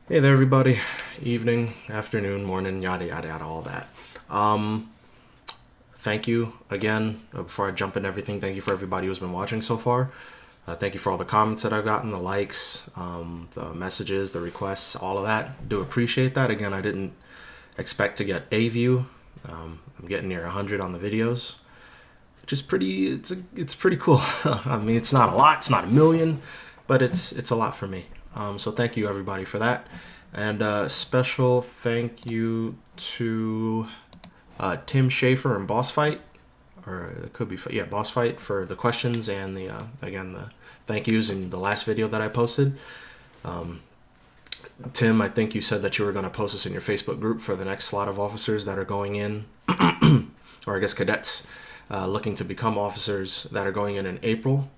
Hey there, everybody. Evening, afternoon, morning, yada yada yada, all that. Um, Thank you again. Before I jump into everything, thank you for everybody who's been watching so far. Thank you for all the comments that I've gotten, the likes, the messages, the requests, all of that. Do appreciate that. Again, I didn't expect to get a view. I'm getting near 100 on the videos, which is pretty. It's pretty cool. I mean, it's not a lot. It's not a million, but it's a lot for me. So thank you everybody for that, and special thank you to Tim Schafer and Boss Fight, or it could be Boss Fight, for the questions and the again the thank yous in the last video that I posted. Tim, I think you said that you were going to post this in your Facebook group for the next slot of officers that are going in, or I guess cadets looking to become officers that are going in April.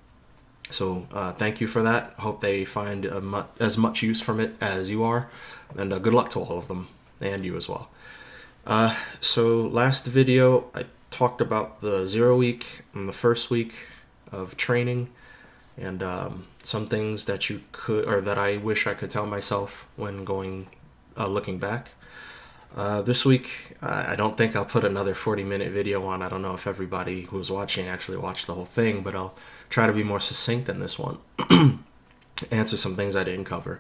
So thank you for that. Hope they find as much use from it as you are, and good luck to all of them, and you as well. So last video, I talked about the 0 week and the first week of training, and some things that you could, or that I wish I could tell myself when looking back. This week, I don't think I'll put another 40-minute video on. I don't know if everybody who's watching actually watched the whole thing, but I'll try to be more succinct in this one. Answer some things I didn't cover.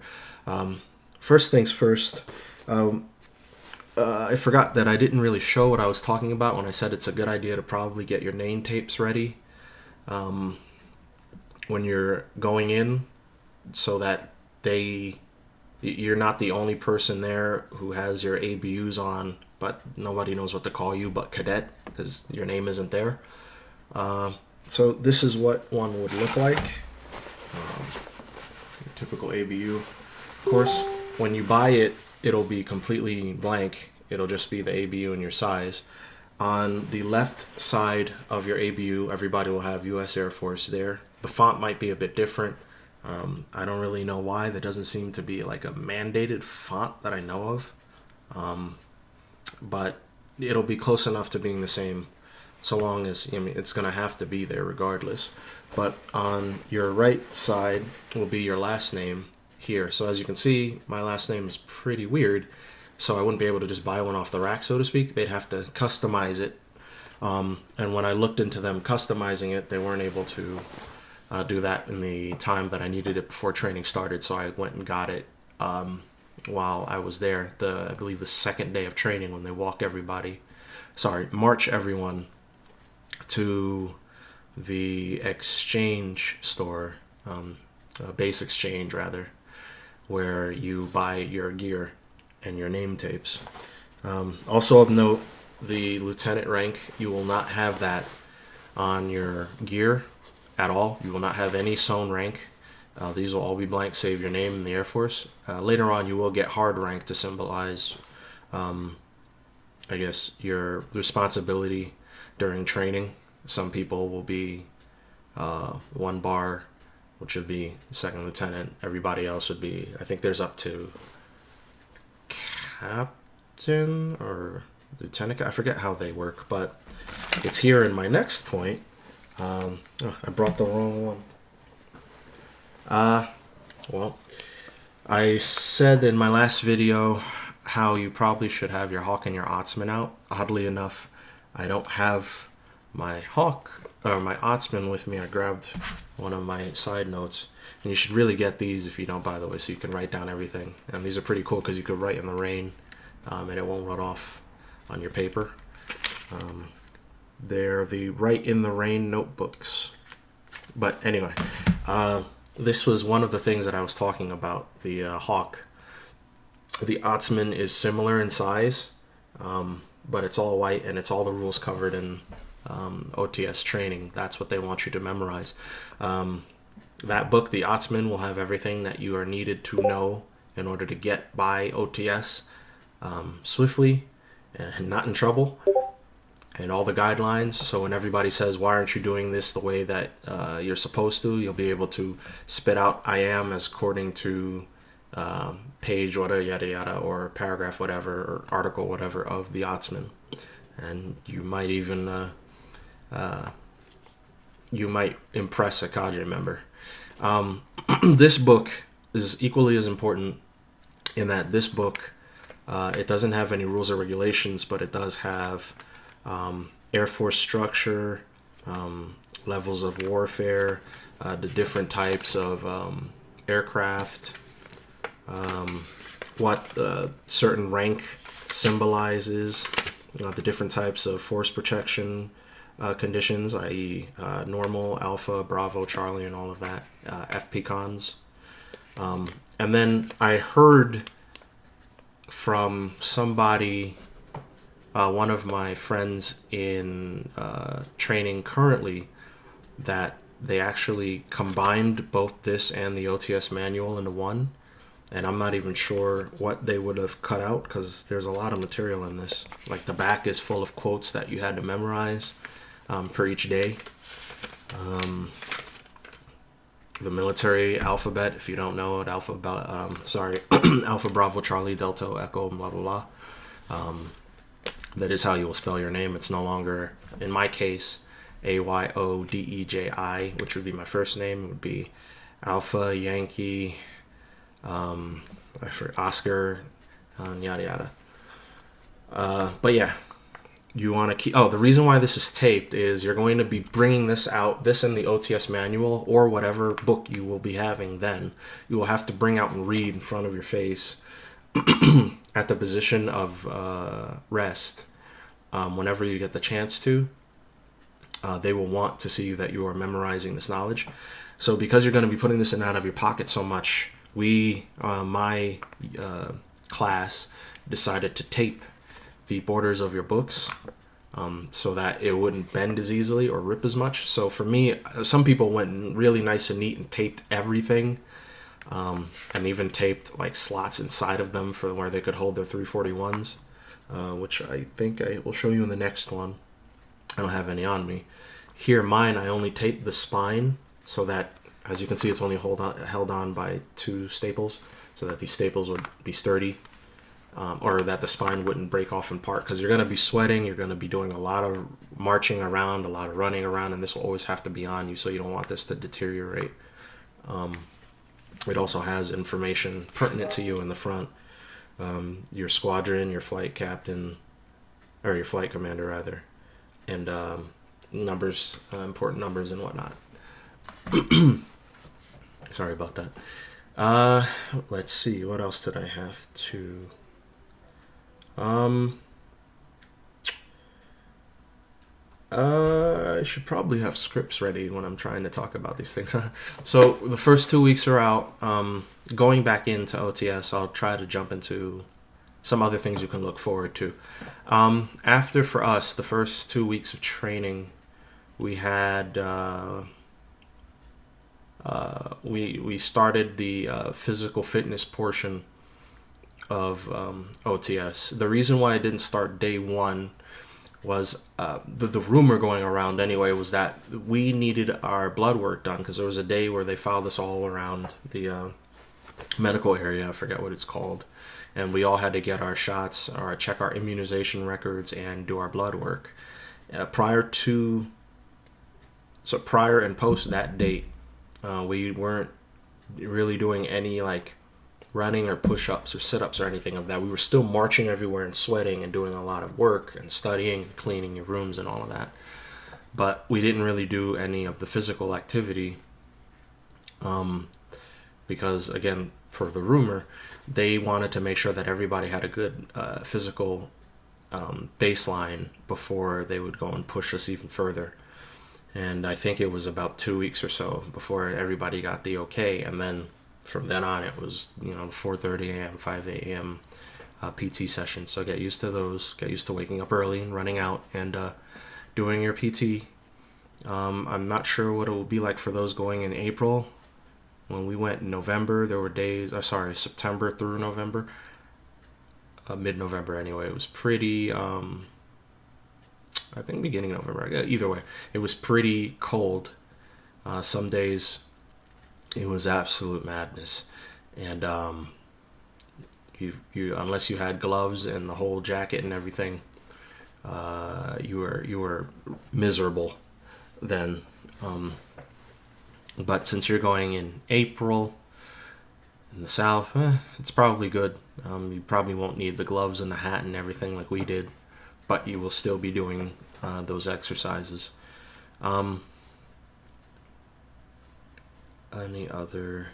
First things first, I forgot that I didn't really show what I was talking about when I said it's a good idea to probably get your name tapes ready when you're going in, so that you're not the only person there who has your ABUs on, but nobody knows what to call you but cadet, because your name isn't there. So this is what one would look like. Your typical ABU. Of course, when you buy it, it'll be completely blank. It'll just be the ABU and your size. On the left side of your ABU, everybody will have U.S. Air Force there. The font might be a bit different. I don't really know why. There doesn't seem to be like a mandated font that I know of. But it'll be close enough to being the same, so long as, I mean, it's going to have to be there regardless. But on your right side will be your last name here. So as you can see, my last name is pretty weird, so I wouldn't be able to just buy one off the rack, so to speak. They'd have to customize it. And when I looked into them customizing it, they weren't able to do that in the time that I needed it before training started, so I went and got it while I was there. I believe the second day of training, when they march everyone to the exchange store, base exchange rather, where you buy your gear and your name tapes. Also of note, the lieutenant rank, you will not have that on your gear at all. You will not have any sewn rank. These will all be blank, save your name in the Air Force. Later on, you will get hard rank to symbolize, I guess, your responsibility during training. Some people will be 1 bar, which would be second lieutenant. Everybody else would be, I think there's up to captain or lieutenant. I forget how they work, but it's here in my next point. I brought the wrong one. Well, I said in my last video how you probably should have your Hawk and your Ottsman out. Oddly enough, I don't have my Hawk or my Ottsman with me. I grabbed one of my side notes, and you should really get these if you don't, by the way, so you can write down everything. And these are pretty cool because you could write in the rain, and it won't run off on your paper. They're the Write in the Rain notebooks. But anyway, this was one of the things that I was talking about, the Hawk. The Ottsman is similar in size, but it's all white, and it's all the rules covered in OTS training. That's what they want you to memorize. That book, the Ottsman, will have everything that you are needed to know in order to get by OTS swiftly and not in trouble, and all the guidelines. So when everybody says, why aren't you doing this the way that you're supposed to, you'll be able to spit out I am as according to page whatever, yada yada, or paragraph whatever, or article whatever of the Ottsman. And you might even you might impress a cadre member. This book is equally as important in that this book, it doesn't have any rules or regulations, but it does have Air Force structure, levels of warfare, the different types of aircraft, what certain rank symbolizes, the different types of force protection conditions, i.e. Normal, Alpha, Bravo, Charlie, and all of that, FP-cons. And then I heard from somebody, one of my friends in training currently, that they actually combined both this and the OTS manual into one. And I'm not even sure what they would have cut out, because there's a lot of material in this. Like, the back is full of quotes that you had to memorize per each day. The military alphabet, if you don't know it, Alpha Bravo Charlie Delta Echo blah blah blah. That is how you will spell your name. It's no longer, in my case, AYODEJI, which would be my first name. It would be Alpha Yankee, for Oscar, yada yada. But yeah, you want to keep. Oh, the reason why this is taped is you're going to be bringing this out, this in the OTS manual or whatever book you will be having. Then you will have to bring out and read in front of your face at the position of rest. Whenever you get the chance to, they will want to see that you are memorizing this knowledge. So because you're going to be putting this in and out of your pocket so much, my class decided to tape the borders of your books so that it wouldn't bend as easily or rip as much. So for me, some people went really nice and neat and taped everything, and even taped like slots inside of them for where they could hold their 341s, which I think I will show you in the next one. I don't have any on me. Here, mine, I only taped the spine so that, as you can see, it's only held on by 2 staples, so that these staples would be sturdy, or that the spine wouldn't break off in part, because you're going to be sweating, you're going to be doing a lot of marching around, a lot of running around, and this will always have to be on you, so you don't want this to deteriorate. It also has information pertinent to you in the front, your squadron, your flight captain, or your flight commander rather, and numbers, important numbers and whatnot. Sorry about that. Let's see, what else did I have to... I should probably have scripts ready when I'm trying to talk about these things. So the first 2 weeks are out. Going back into OTS, I'll try to jump into some other things you can look forward to. After, for us, the first 2 weeks of training, we had... we started the physical fitness portion of OTS. The reason why I didn't start day one was the rumor going around anyway was that we needed our blood work done, because there was a day where they filed us all around the medical area, I forget what it's called, and we all had to get our shots or check our immunization records and do our blood work. Prior and post that date, we weren't really doing any like running or push-ups or sit-ups or anything of that. We were still marching everywhere and sweating and doing a lot of work and studying, cleaning your rooms and all of that. But we didn't really do any of the physical activity because, again, for the rumor, they wanted to make sure that everybody had a good physical baseline before they would go and push us even further. And I think it was about 2 weeks or so before everybody got the okay. And then from then on, it was, 4:30 a.m., 5 a.m. PT sessions. So get used to those. Get used to waking up early and running out and doing your PT. I'm not sure what it will be like for those going in April. When we went in November, there were days, September through November. Mid-November anyway. It was pretty... I think beginning of November. Either way, it was pretty cold. Some days it was absolute madness, and you unless you had gloves and the whole jacket and everything, you were miserable then. But since you're going in April, In the South, it's probably good. You probably won't need the gloves and the hat and everything like we did, but you will still be doing those exercises. Any other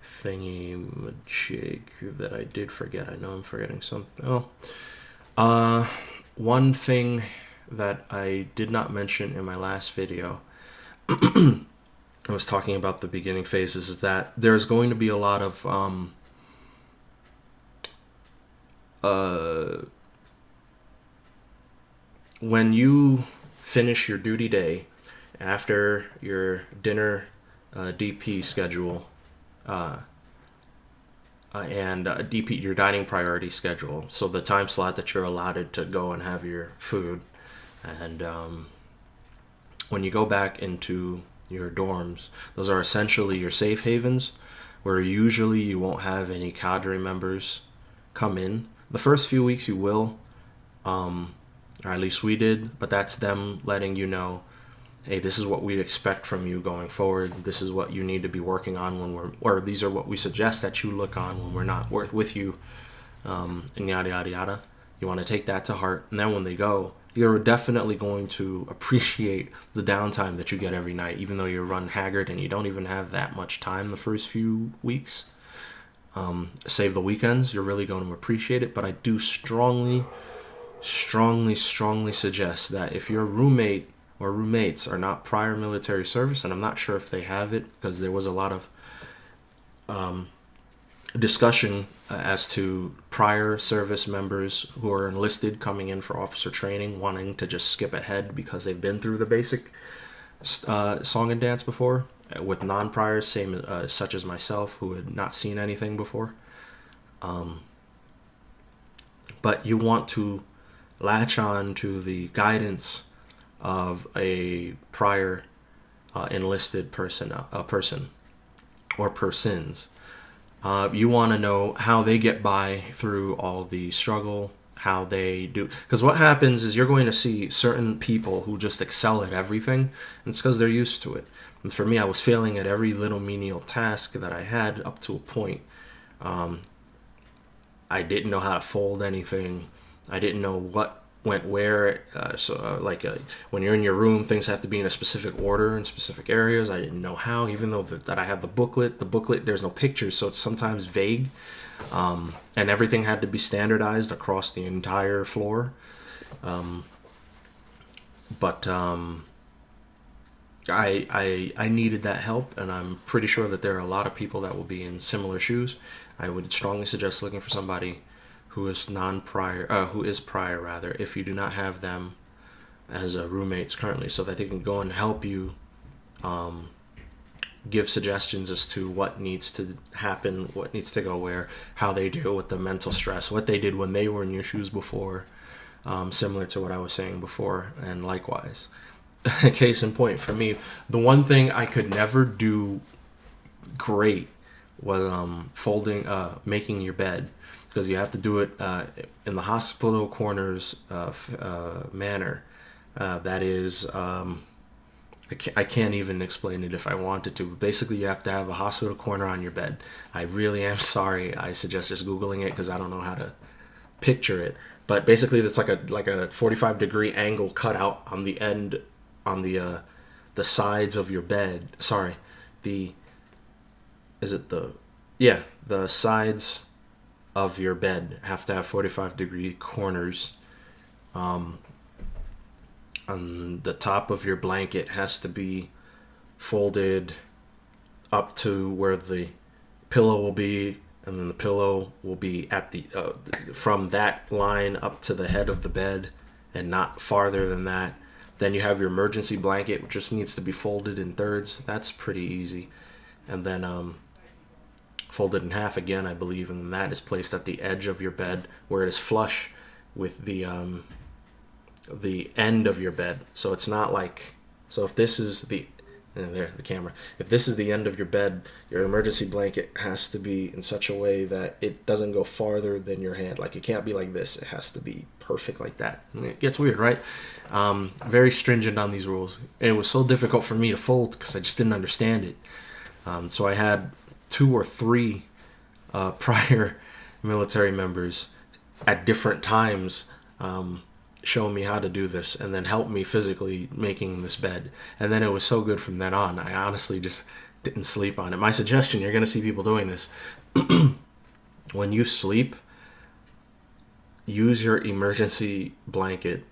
thingy majig that I did forget? I know I'm forgetting something. One thing that I did not mention in my last video, I was talking about the beginning phases, is that there's going to be a lot of when you finish your duty day after your dinner DP schedule and DP your dining priority schedule, so the time slot that you're allotted to go and have your food, and when you go back into your dorms, those are essentially your safe havens, where usually you won't have any cadre members come in. The first few weeks you will, or at least we did, but that's them letting you know, hey, this is what we expect from you going forward. This is what you need to be working on or these are what we suggest that you look on when we're not with you, and yada, yada, yada. You want to take that to heart. And then when they go, you're definitely going to appreciate the downtime that you get every night, even though you're run haggard and you don't even have that much time the first few weeks. Save the weekends, you're really going to appreciate it. But I do strongly suggest that if your roommate or roommates are not prior military service, and I'm not sure if they have it, because there was a lot of discussion as to prior service members who are enlisted coming in for officer training wanting to just skip ahead because they've been through the basic song and dance before, with non-priors, same such as myself, who had not seen anything before. But you want to latch on to the guidance of a prior enlisted person or persons. You want to know how they get by through all the struggle, how they do. Because what happens is you're going to see certain people who just excel at everything, and it's because they're used to it. And for me, I was failing at every little menial task that I had up to a point. I didn't know how to fold anything. I didn't know what went where. When you're in your room, things have to be in a specific order in specific areas. I didn't know how, even though that I have the booklet, there's no pictures, so it's sometimes vague. And everything had to be standardized across the entire floor. But I needed that help, and I'm pretty sure that there are a lot of people that will be in similar shoes. I would strongly suggest looking for somebody who is prior rather, if you do not have them as roommates currently, so that they can go and help you give suggestions as to what needs to happen, what needs to go where, how they deal with the mental stress, what they did when they were in your shoes before, similar to what I was saying before, and likewise. Case in point, for me, the one thing I could never do great was making your bed, because you have to do it in the hospital corners manner. That is, I can't even explain it if I wanted to. Basically, you have to have a hospital corner on your bed. I really am sorry. I suggest just Googling it, because I don't know how to picture it. But basically, it's like a 45-degree angle cut out on the end, on the sides of your bed. Sorry, the sides of your bed have to have 45-degree corners. On the top of your blanket has to be folded up to where the pillow will be, and then the pillow will be at the from that line up to the head of the bed, and not farther than that. Then you have your emergency blanket, which just needs to be folded in thirds. That's pretty easy. And then folded in half again, I believe, and that is placed at the edge of your bed, where it is flush with the end of your bed. So it's not like, so if this is the camera, if this is the end of your bed, your emergency blanket has to be in such a way that it doesn't go farther than your hand. Like, it can't be like this. It has to be perfect like that. And it gets weird, right? Very stringent on these rules. And it was so difficult for me to fold because I just didn't understand it. So I had 2 or 3 prior military members at different times show me how to do this, and then help me physically making this bed. And then it was so good from then on. I honestly just didn't sleep on it. My suggestion, you're going to see people doing this. When you sleep, use your emergency blanket.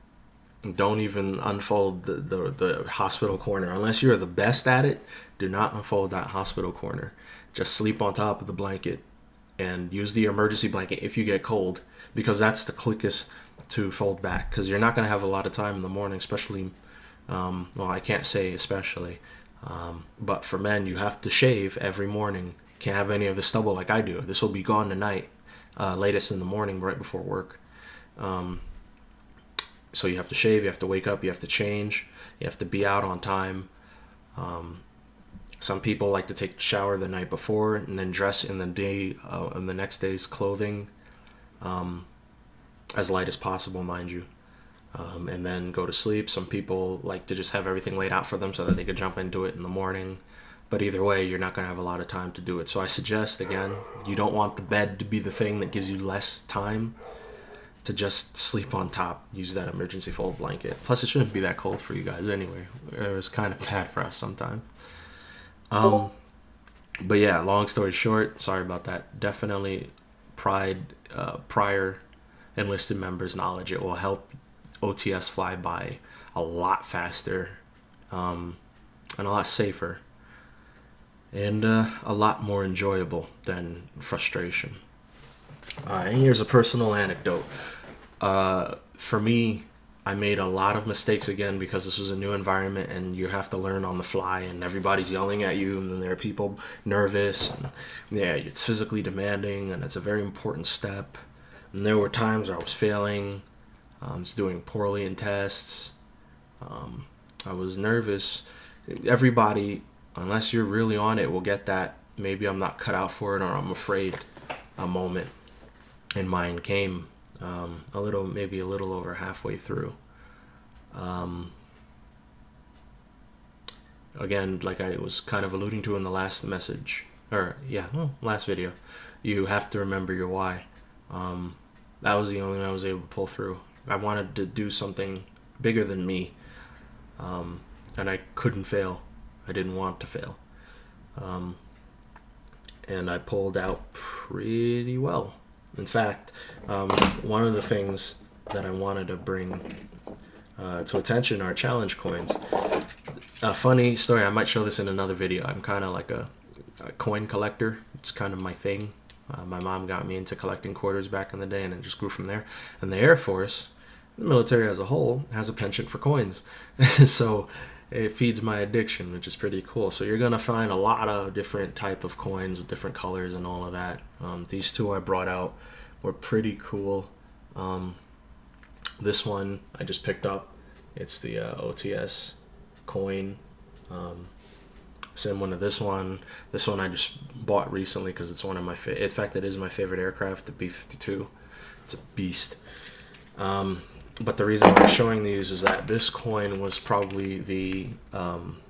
Don't even unfold the hospital corner. Unless you're the best at it, do not unfold that hospital corner. Just sleep on top of the blanket and use the emergency blanket if you get cold, because that's the quickest to fold back, because you're not going to have a lot of time in the morning, especially, well, I can't say especially, but for men, you have to shave every morning. Can't have any of the stubble like I do. This will be gone tonight, latest in the morning, right before work. So you have to shave, you have to wake up, you have to change, you have to be out on time. Some people like to take a shower the night before and then dress in the next day's clothing, as light as possible, mind you, and then go to sleep. Some people like to just have everything laid out for them so that they could jump into it in the morning. But either way, you're not going to have a lot of time to do it. So I suggest, again, you don't want the bed to be the thing that gives you less time to just sleep on top. Use that emergency fold blanket. Plus, it shouldn't be that cold for you guys anyway. It was kind of bad for us sometimes. But yeah, long story short, sorry about that. Definitely prior enlisted members' knowledge. It will help OTS fly by a lot faster, and a lot safer, and a lot more enjoyable than frustration. And here's a personal anecdote. For me, I made a lot of mistakes again because this was a new environment and you have to learn on the fly, and everybody's yelling at you, and then there are people nervous, and yeah, it's physically demanding, and it's a very important step. And there were times where I was failing, I was doing poorly in tests, I was nervous. Everybody, unless you're really on it, will get that maybe I'm not cut out for it or I'm afraid a moment. And mine came maybe a little over halfway through. Again, like I was kind of alluding to in the last last video, you have to remember your why. That was the only one I was able to pull through. I wanted to do something bigger than me, and I couldn't fail. I didn't want to fail. And I pulled out pretty well. In fact, one of the things that I wanted to bring to attention are challenge coins. A funny story, I might show this in another video. I'm kind of like a coin collector. It's kind of my thing. My mom got me into collecting quarters back in the day, and it just grew from there. And the Air Force, the military as a whole, has a penchant for coins. So it feeds my addiction, which is pretty cool. So you're going to find a lot of different type of coins with different colors and all of that. These two I brought out were pretty cool. This one I just picked up. It's the OTS coin. Similar to this one. This one I just bought recently because it's one of my in fact, it is my favorite aircraft, the B-52. It's a beast. But the reason I'm showing these is that this coin was probably the I'm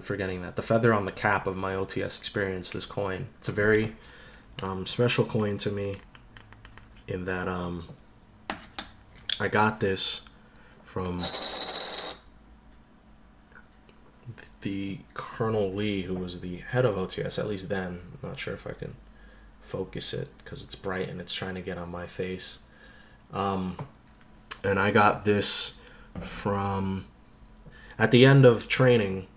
forgetting that, the feather on the cap of my OTS experience. This coin, it's a very special coin to me, in that I got this from the Colonel Lee, who was the head of OTS, at least then. I'm not sure if I can focus it because it's bright and it's trying to get on my face. And I got this from, at the end of training,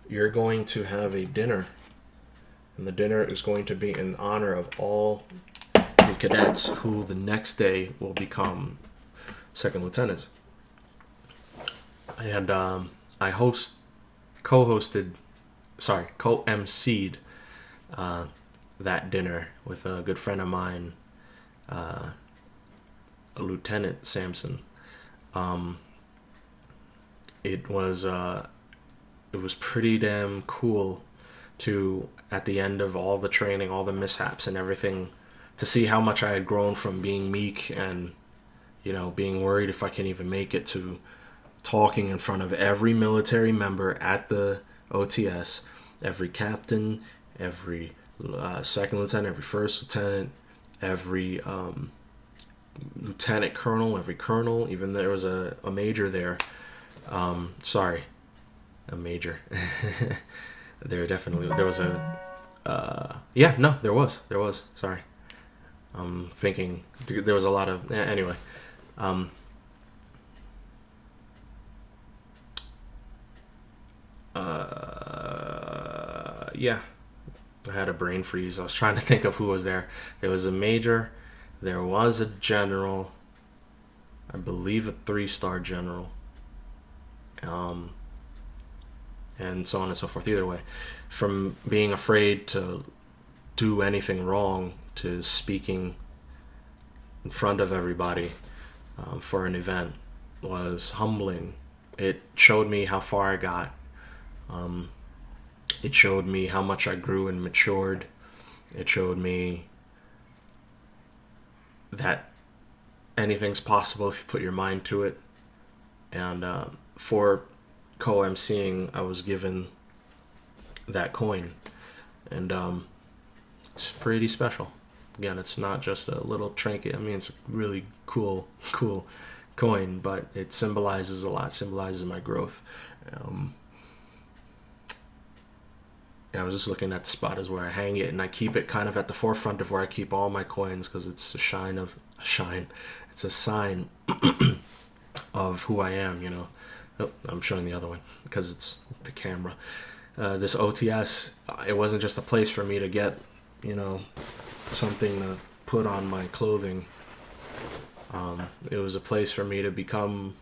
you're going to have a dinner, and the dinner is going to be in honor of all the cadets who the next day will become second lieutenants. And I co-emceed that dinner with a good friend of mine, Lieutenant Sampson. It was pretty damn cool to, at the end of all the training, all the mishaps and everything, to see how much I had grown from being meek and, being worried if I can even make it, to talking in front of every military member at the OTS, every captain, every second lieutenant, every first lieutenant, every lieutenant colonel, every colonel, even there was a major there. Sorry, a major. There was there was. Sorry. I'm thinking there was a lot of, anyway. Yeah, I had a brain freeze. I was trying to think of who was there. There was a major, there was a general, I believe a 3-star general, and so on and so forth. Either way, from being afraid to do anything wrong to speaking in front of everybody for an event was humbling. It showed me how far I got. It showed me how much I grew and matured. It showed me that anything's possible if you put your mind to it. And for co-emceeing, I was given that coin. And it's pretty special. Again, it's not just a little trinket. I mean, it's a really cool coin, but it symbolizes a lot. It symbolizes my growth. I was just looking at the spot as where I hang it, and I keep it kind of at the forefront of where I keep all my coins, because it's It's a sign of who I am, you know. Oh, I'm showing the other one because it's the camera. This OTS, it wasn't just a place for me to get, you know, something to put on my clothing. It was a place for me to become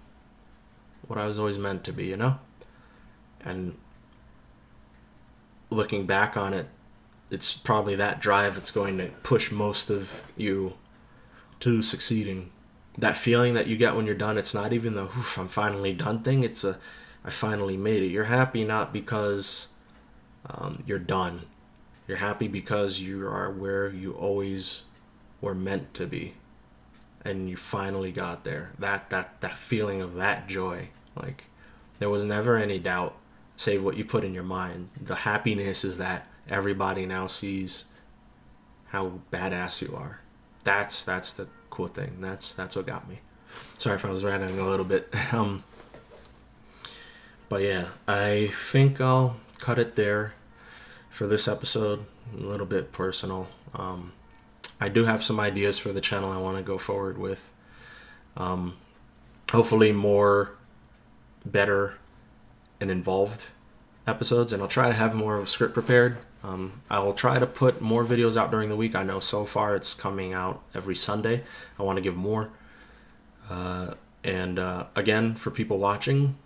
what I was always meant to be, you know? And looking back on it, it's probably that drive that's going to push most of you to succeeding. That feeling that you get when you're done, it's not even the "oof, I'm finally done" thing. It's a "I finally made it." You're happy not because you're done. You're happy because you are where you always were meant to be, and you finally got there. That feeling of that joy, like there was never any doubt, save what you put in your mind. The happiness is that everybody now sees how badass you are. That's the cool thing. That's what got me. Sorry if I was ranting a little bit. But yeah, I think I'll cut it there for this episode. A little bit personal. I do have some ideas for the channel I want to go forward with. Hopefully more better and involved episodes, and I'll try to have more of a script prepared. I will try to put more videos out during the week. I know so far it's coming out every Sunday. I want to give more. And again, for people watching,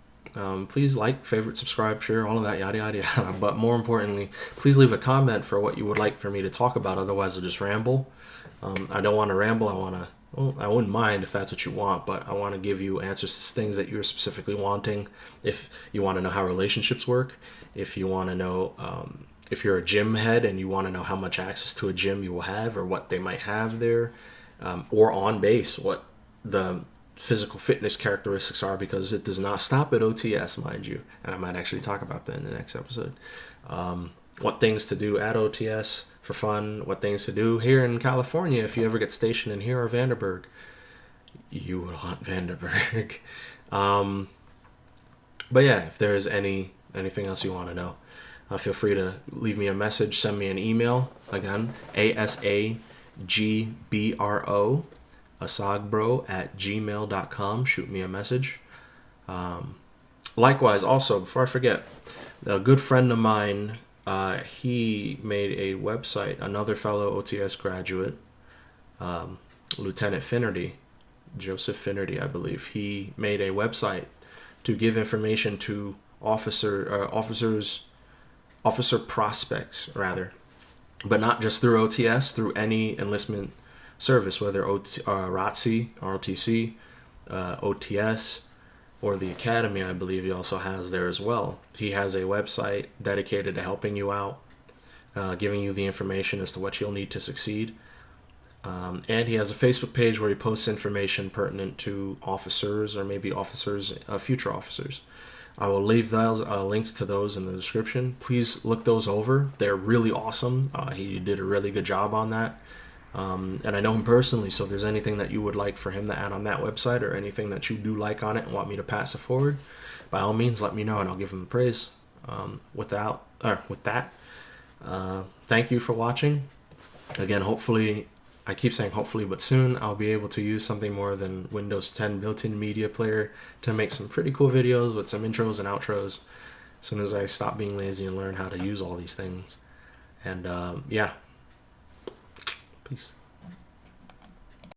please like, favorite, subscribe, share, all of that, yada, yada, yada. But more importantly, please leave a comment for what you would like for me to talk about. Otherwise, I'll just ramble. I don't want to ramble. I wouldn't mind if that's what you want, but I want to give you answers to things that you're specifically wanting. If you want to know how relationships work, if you want to know, if you're a gym head and you want to know how much access to a gym you will have or what they might have there, or on base, what the physical fitness characteristics are, because it does not stop at OTS, mind you. And I might actually talk about that in the next episode. What things to do at OTS for fun, what things to do here in California if you ever get stationed in here or Vanderburg. You would want Vanderburg. But yeah, if there's anything else you want to know, feel free to leave me a message, send me an email. Again, ASAGBRO, asagbro@gmail.com. Shoot me a message. Likewise, also, before I forget, a good friend of mine, he made a website, another fellow OTS graduate, Lieutenant Finnerty, Joseph Finnerty, I believe. He made a website to give information to officer prospects, rather, but not just through OTS, through any enlistment service, whether ROTC, ROTC, OTS, or the Academy. I believe he also has there as well. He has a website dedicated to helping you out, giving you the information as to what you'll need to succeed. And he has a Facebook page where he posts information pertinent to officers, or maybe officers, future officers. I will leave those links to those in the description. Please look those over. They're really awesome. He did a really good job on that. And I know him personally, so if there's anything that you would like for him to add on that website, or anything that you do like on it and want me to pass it forward, by all means let me know and I'll give him the praise. With that, thank you for watching. Again, hopefully, I keep saying hopefully, but soon I'll be able to use something more than Windows 10 built-in media player to make some pretty cool videos with some intros and outros as soon as I stop being lazy and learn how to use all these things. And yeah, peace.